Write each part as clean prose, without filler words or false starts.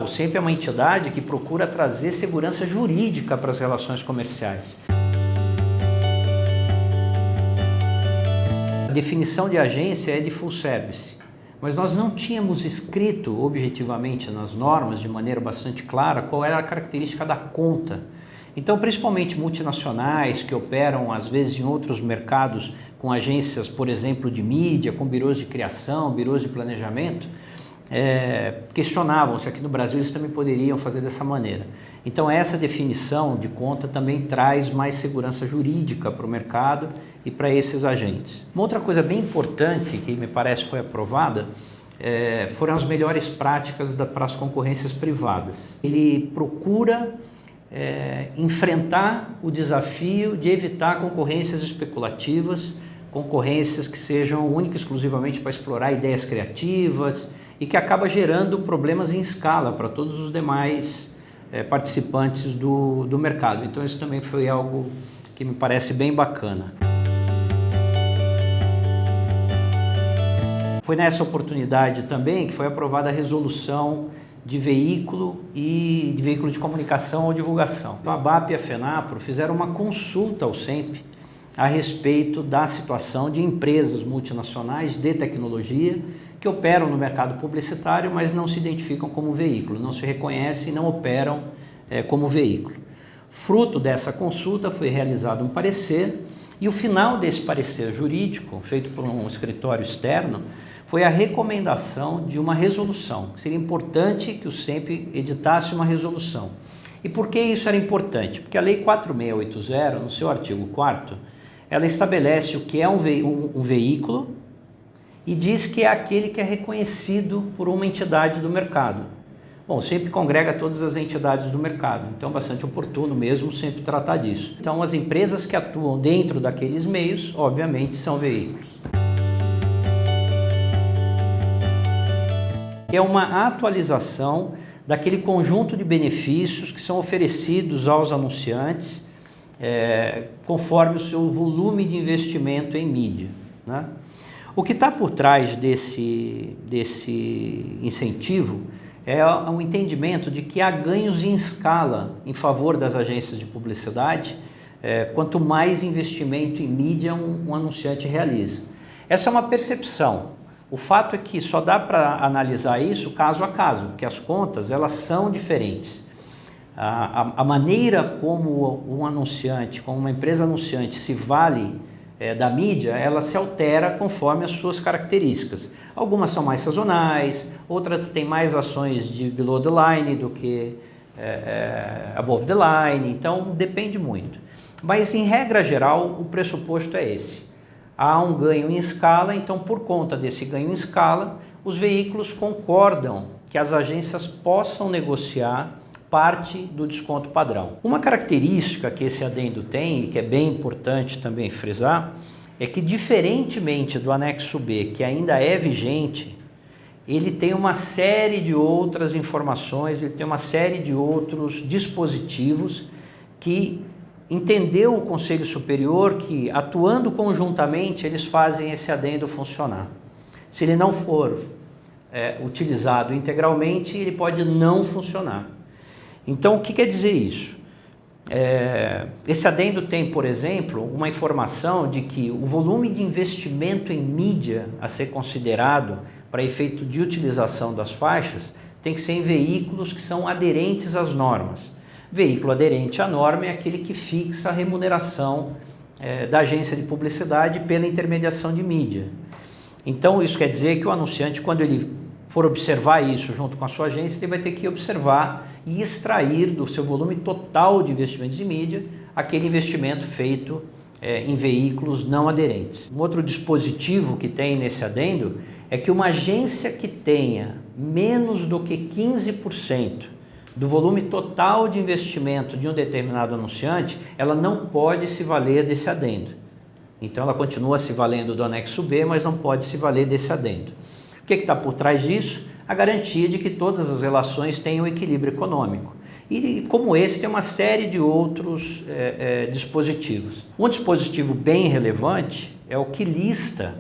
sempre é uma entidade que procura trazer segurança jurídica para as relações comerciais. A definição de agência é de full service, mas nós não tínhamos escrito objetivamente nas normas, de maneira bastante clara, qual era a característica da conta. Então, principalmente multinacionais que operam, às vezes, em outros mercados com agências, por exemplo, de mídia, com birôs de criação, birôs de planejamento, questionavam se aqui no Brasil eles também poderiam fazer dessa maneira. Então, essa definição de conta também traz mais segurança jurídica para o mercado e para esses agentes. Uma outra coisa bem importante que me parece foi aprovada foram as melhores práticas para as concorrências privadas. Ele procura enfrentar o desafio de evitar concorrências especulativas, concorrências que sejam única e exclusivamente para explorar ideias criativas e que acaba gerando problemas em escala para todos os demais participantes do mercado. Então isso também foi algo que me parece bem bacana. Foi nessa oportunidade também que foi aprovada a resolução de veículo e de veículo de comunicação ou divulgação. Então, a ABAP e a FENAPRO fizeram uma consulta ao SEMP a respeito da situação de empresas multinacionais de tecnologia que operam no mercado publicitário, mas não se identificam como veículo, não se reconhecem e não operam como veículo. Fruto dessa consulta foi realizado um parecer e o final desse parecer jurídico, feito por um escritório externo, foi a recomendação de uma resolução. Seria importante que o SEMP editasse uma resolução. E por que isso era importante? Porque a Lei 4680, no seu artigo 4º, ela estabelece o que é um veículo e diz que é aquele que é reconhecido por uma entidade do mercado. Bom, sempre congrega todas as entidades do mercado, então é bastante oportuno mesmo sempre tratar disso. Então as empresas que atuam dentro daqueles meios, obviamente, são veículos. É uma atualização daquele conjunto de benefícios que são oferecidos aos anunciantes conforme o seu volume de investimento em mídia, né? O que está por trás desse incentivo é um entendimento de que há ganhos em escala em favor das agências de publicidade quanto mais investimento em mídia um anunciante realiza. Essa é uma percepção. O fato é que só dá para analisar isso caso a caso, porque as contas elas são diferentes. A maneira como um anunciante, como uma empresa anunciante se vale da mídia, ela se altera conforme as suas características. Algumas são mais sazonais, outras têm mais ações de below the line do que above the line, então depende muito. Mas em regra geral o pressuposto é esse. Há um ganho em escala, então por conta desse ganho em escala, os veículos concordam que as agências possam negociar parte do desconto padrão. Uma característica que esse adendo tem, e que é bem importante também frisar, é que diferentemente do anexo B, que ainda é vigente, ele tem uma série de outras informações, ele tem uma série de outros dispositivos que entendeu o Conselho Superior que, atuando conjuntamente, eles fazem esse adendo funcionar. Se ele não for utilizado integralmente, ele pode não funcionar. Então, o que quer dizer isso? Esse adendo tem, por exemplo, uma informação de que o volume de investimento em mídia a ser considerado para efeito de utilização das faixas tem que ser em veículos que são aderentes às normas. Veículo aderente à norma é aquele que fixa a remuneração da agência de publicidade pela intermediação de mídia. Então, isso quer dizer que o anunciante, quando ele for observar isso junto com a sua agência, ele vai ter que observar e extrair do seu volume total de investimentos em mídia aquele investimento feito em veículos não aderentes. Um outro dispositivo que tem nesse adendo é que uma agência que tenha menos do que 15% do volume total de investimento de um determinado anunciante, ela não pode se valer desse adendo. Então ela continua se valendo do anexo B, mas não pode se valer desse adendo. O que está por trás disso? A garantia de que todas as relações tenham equilíbrio econômico. E como esse, tem uma série de outros dispositivos. Um dispositivo bem relevante é o que lista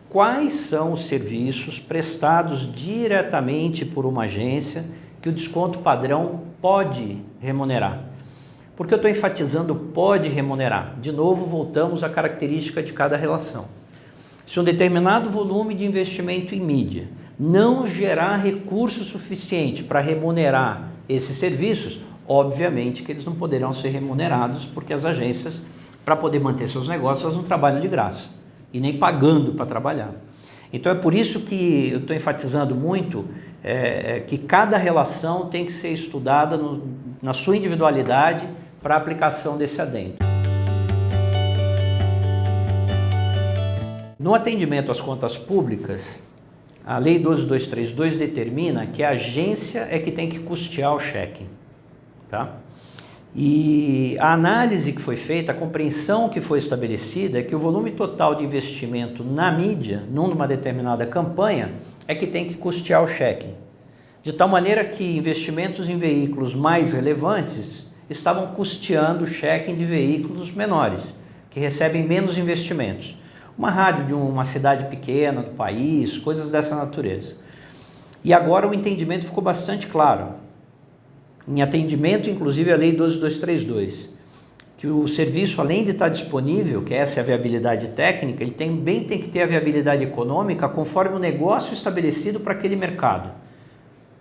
quais são os serviços prestados diretamente por uma agência que o desconto padrão pode remunerar. Por que eu estou enfatizando pode remunerar? De novo, voltamos à característica de cada relação. Se um determinado volume de investimento em mídia não gerar recurso suficiente para remunerar esses serviços, obviamente que eles não poderão ser remunerados, porque as agências, para poder manter seus negócios, elas não trabalham de graça e nem pagando para trabalhar. Então é por isso que eu estou enfatizando muito que cada relação tem que ser estudada na sua individualidade para a aplicação desse adendo. No atendimento às contas públicas, a Lei 12.232 determina que a agência é que tem que custear o cheque. Tá? E a análise que foi feita, a compreensão que foi estabelecida é que o volume total de investimento na mídia, numa determinada campanha, é que tem que custear o cheque. De tal maneira que investimentos em veículos mais relevantes estavam custeando o cheque de veículos menores, que recebem menos investimentos. Uma rádio de uma cidade pequena do país, coisas dessa natureza. E agora o entendimento ficou bastante claro. Em atendimento, inclusive, à Lei 12.232, que o serviço, além de estar disponível, que essa é a viabilidade técnica, ele também tem que ter a viabilidade econômica conforme o negócio estabelecido para aquele mercado.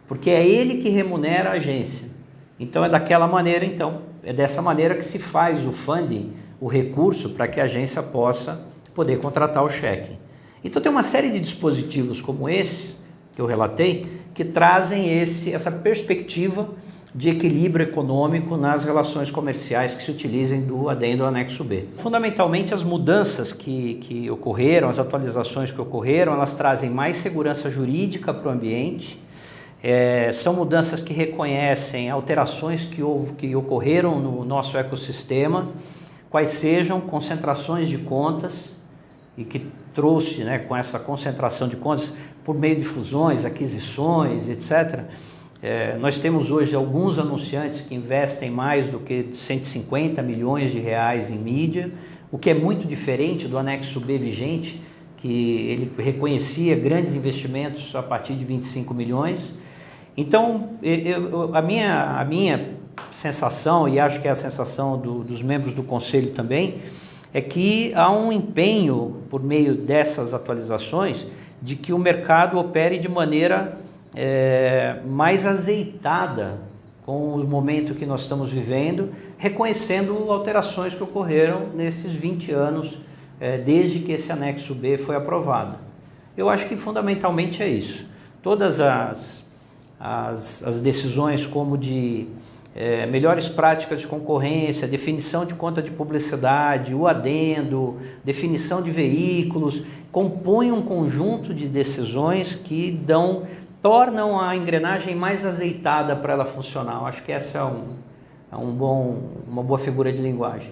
Porque é ele que remunera a agência. Então é daquela maneira, é dessa maneira que se faz o funding, o recurso para que a agência possa poder contratar o cheque. Então tem uma série de dispositivos como esse, que eu relatei, que trazem essa perspectiva de equilíbrio econômico nas relações comerciais que se utilizem do adendo ao anexo B. Fundamentalmente as mudanças que ocorreram, as atualizações que ocorreram, elas trazem mais segurança jurídica para o ambiente, são mudanças que reconhecem alterações que ocorreram no nosso ecossistema, quais sejam concentrações de contas, e que trouxe, com essa concentração de contas por meio de fusões, aquisições, etc. Nós temos hoje alguns anunciantes que investem mais do que 150 milhões de reais em mídia, o que é muito diferente do anexo B vigente, que ele reconhecia grandes investimentos a partir de 25 milhões. Então, a minha sensação, e acho que é a sensação dos membros do Conselho também, é que há um empenho, por meio dessas atualizações, de que o mercado opere de maneira mais azeitada com o momento que nós estamos vivendo, reconhecendo alterações que ocorreram nesses 20 anos, desde que esse anexo B foi aprovado. Eu acho que fundamentalmente é isso. Todas as decisões como de melhores práticas de concorrência, definição de conta de publicidade, o adendo, definição de veículos, compõem um conjunto de decisões que tornam a engrenagem mais azeitada para ela funcionar. Eu acho que essa é uma boa figura de linguagem.